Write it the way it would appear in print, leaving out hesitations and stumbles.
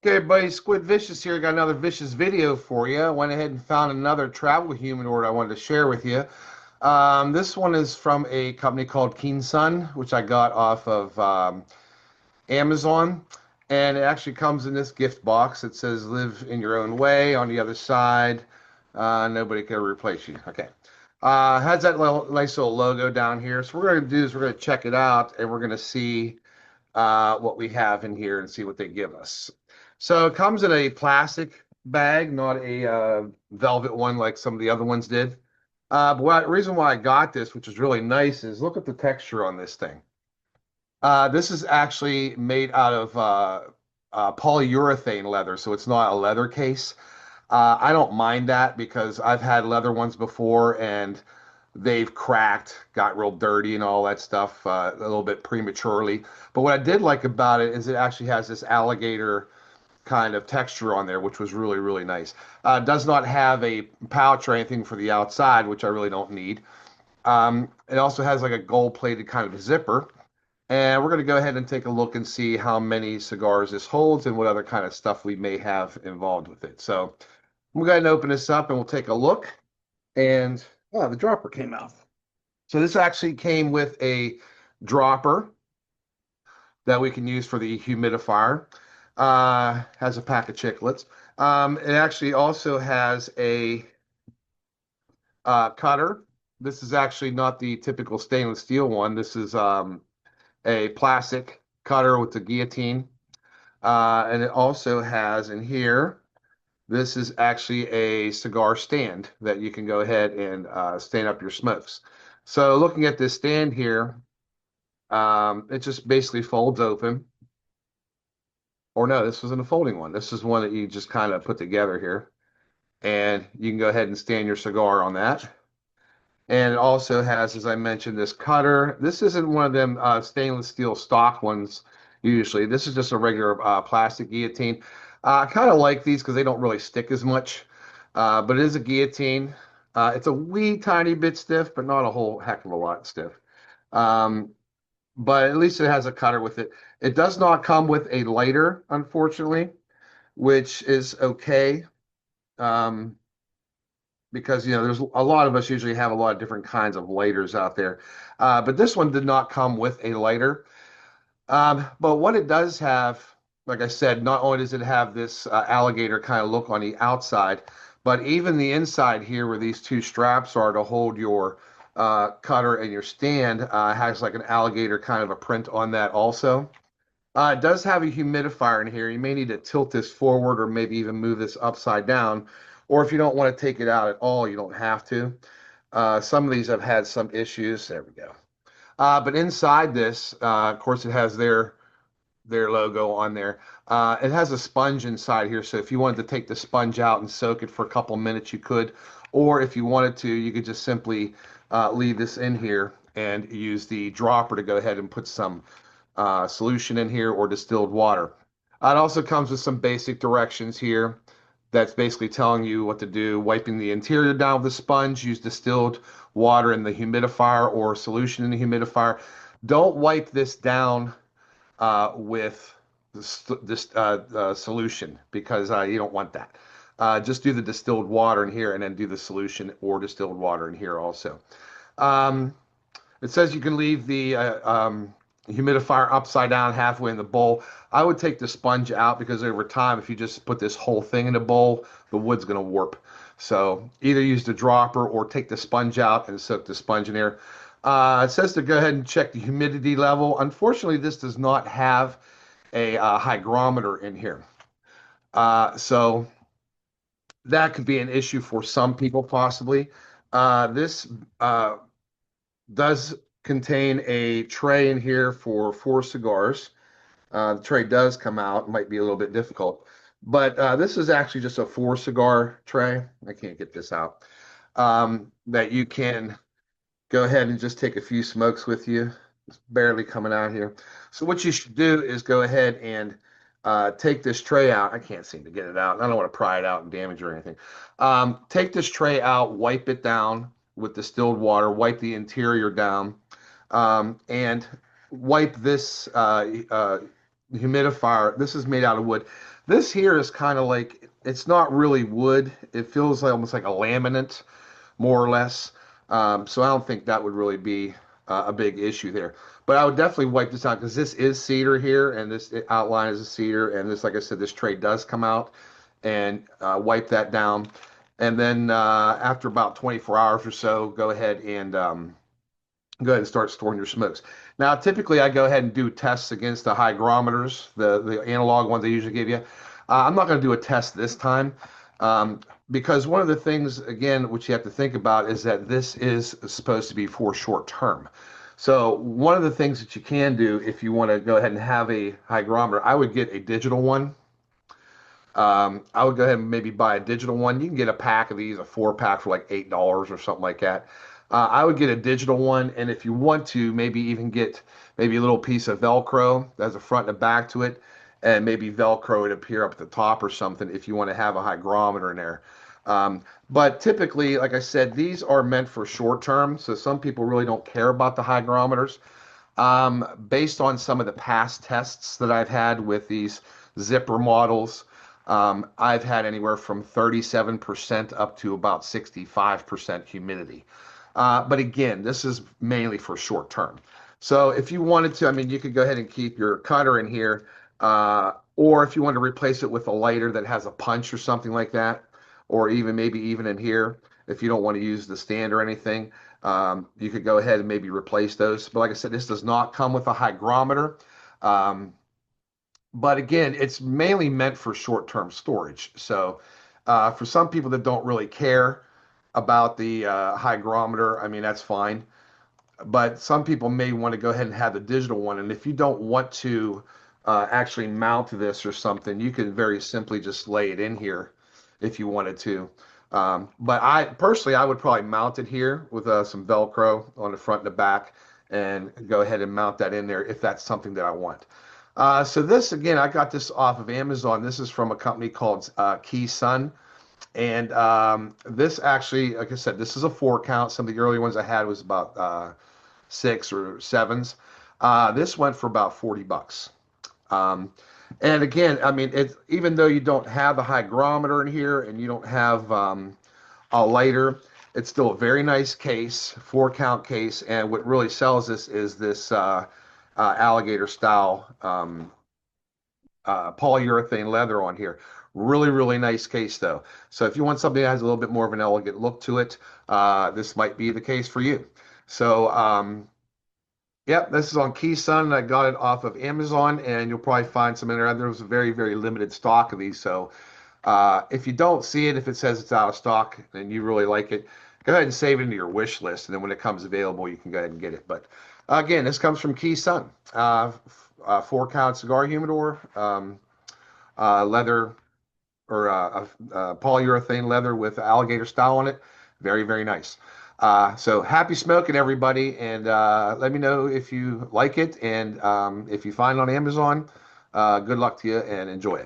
Okay, everybody, Squid Vicious here. Got another vicious video for you. I went ahead and found another travel humidor I wanted to share with you. This one is from a company called Keensun, which I got off of Amazon. And it actually comes in this gift box. It says live in your own way. On the other side, nobody can replace you. Okay. Has that nice little logo down here. So what we're going to do is we're going to check it out and we're going to see what we have in here and see what they give us. So it comes in a plastic bag, not a velvet one like some of the other ones did. But the reason why I got this, which is really nice, is look at the texture on this thing. This is actually made out of polyurethane leather, so it's not a leather case. I don't mind that because I've had leather ones before and they've cracked, got real dirty and all that stuff a little bit prematurely. But what I did like about it is it actually has this alligator kind of texture on there, which was really, really nice. Does not have a pouch or anything for the outside, which I really don't need. It also has like a gold-plated kind of zipper. And we're going to go ahead and take a look and see how many cigars this holds and what other kind of stuff we may have involved with it. So we'll go ahead and open this up and we'll take a look. And oh, the dropper came out. So this actually came with a dropper that we can use for the humidifier. Has a pack of chiclets. It actually also has a cutter. This is actually not the typical stainless steel one. This is a plastic cutter with a guillotine. And it also has in here, this is actually a cigar stand that you can go ahead and stand up your smokes. So looking at this stand here, it just basically folds open. Or no, this wasn't a folding one. This is one that you just kind of put together here. And you can go ahead and stand your cigar on that. And it also has, as I mentioned, this cutter. This isn't one of them stainless steel stock ones usually. This is just a regular plastic guillotine. I kind of like these because they don't really stick as much. But it is a guillotine. It's a wee tiny bit stiff, but not a whole heck of a lot stiff. Um, but at least it has a cutter with it. It does not come with a lighter, unfortunately, which is okay. Um, because there's a lot of us usually have a lot of different kinds of lighters out there, but this one did not come with a lighter. But what it does have, like I said, not only does it have this alligator kind of look on the outside, but even the inside here where these two straps are to hold your cutter and your stand has like an alligator kind of a print on that also. It does have a humidifier in here. You may need to tilt this forward or maybe even move this upside down. Or if you don't want to take it out at all, you don't have to. Some of these have had some issues. There we go. But inside this, of course, it has their logo on there. It has a sponge inside here. So if you wanted to take the sponge out and soak it for a couple minutes, you could. Or if you wanted to, you could just simply leave this in here and use the dropper to go ahead and put some solution in here or distilled water. It also comes with some basic directions here that's basically telling you what to do. Wiping the interior down with a sponge, use distilled water in the humidifier or solution in the humidifier. Don't wipe this down with this solution because you don't want that. Just do the distilled water in here and then do the solution or distilled water in here also. Um, it says you can leave the humidifier upside down halfway in the bowl. I would take the sponge out because over time, if you just put this whole thing in a bowl, the wood's going to warp. So either use the dropper or take the sponge out and soak the sponge in there. It says to go ahead and check the humidity level. Unfortunately, this does not have a hygrometer in here. So that could be an issue for some people possibly. This does contain a tray in here for 4 cigars. The tray does come out, it might be a little bit difficult, but this is actually just a 4 cigar tray. I can't get this out. That you can go ahead and just take a few smokes with you. It's barely coming out here. So what you should do is go ahead and take this tray out. I can't seem to get it out. I don't want to pry it out and damage it or anything. Take this tray out, wipe it down with distilled water, wipe the interior down, and wipe this humidifier. This is made out of wood. This here is kind of like, it's not really wood. It feels like almost like a laminate, more or less. So I don't think that would really be a big issue there. But I would definitely wipe this out because this is cedar here, and this outline is a cedar, and this, like I said, this tray does come out, and wipe that down. And then after about 24 hours or so, go ahead and start storing your smokes. Now, typically, I go ahead and do tests against the hygrometers, the analog ones they usually give you. I'm not going to do a test this time because one of the things, again, which you have to think about is that this is supposed to be for short term. So one of the things that you can do if you want to go ahead and have a hygrometer, I would get a digital one. I would go ahead and maybe buy a digital one. You can get a pack of these, a 4 pack for like $8 or something like that. I would get a digital one, and if you want to, maybe even get maybe a little piece of Velcro that has a front and a back to it, and maybe Velcro it up here up at the top or something if you want to have a hygrometer in there. But typically, like I said, these are meant for short term, so some people really don't care about the hygrometers. Based on some of the past tests that I've had with these zipper models, I've had anywhere from 37% up to about 65% humidity. But again, this is mainly for short term. So if you wanted to, I mean, you could go ahead and keep your cutter in here, or if you want to replace it with a lighter that has a punch or something like that, or even maybe even in here, if you don't want to use the stand or anything, you could go ahead and maybe replace those. But like I said, this does not come with a hygrometer. Um, but again, it's mainly meant for short-term storage. So for some people that don't really care about the hygrometer, I mean, that's fine. But some people may want to go ahead and have the digital one. And if you don't want to actually mount this or something, you can very simply just lay it in here if you wanted to. But I personally, I would probably mount it here with some Velcro on the front and the back and go ahead and mount that in there if that's something that I want. So this, again, I got this off of Amazon. This is from a company called Keensun. And this actually, like I said, this is a 4 count. Some of the early ones I had was about 6 or 7s. This went for about 40 bucks. Um, and again, I mean, it's even though you don't have the hygrometer in here and you don't have a lighter, it's still a very nice case, 4 count case. And what really sells this is this alligator style polyurethane leather on here. Really, really nice case though. So if you want something that has a little bit more of an elegant look to it, this might be the case for you. So, yep, this is on Keensun. I got it off of Amazon, and you'll probably find some in there. There was a very, very limited stock of these. So if you don't see it, if it says it's out of stock and you really like it, go ahead and save it into your wish list. And then when it comes available, you can go ahead and get it. But again, this comes from Keensun. 4 count cigar humidor, leather or polyurethane leather with alligator style on it. Very, very nice. So happy smoking, everybody. And let me know if you like it. And if you find it on Amazon, good luck to you and enjoy it.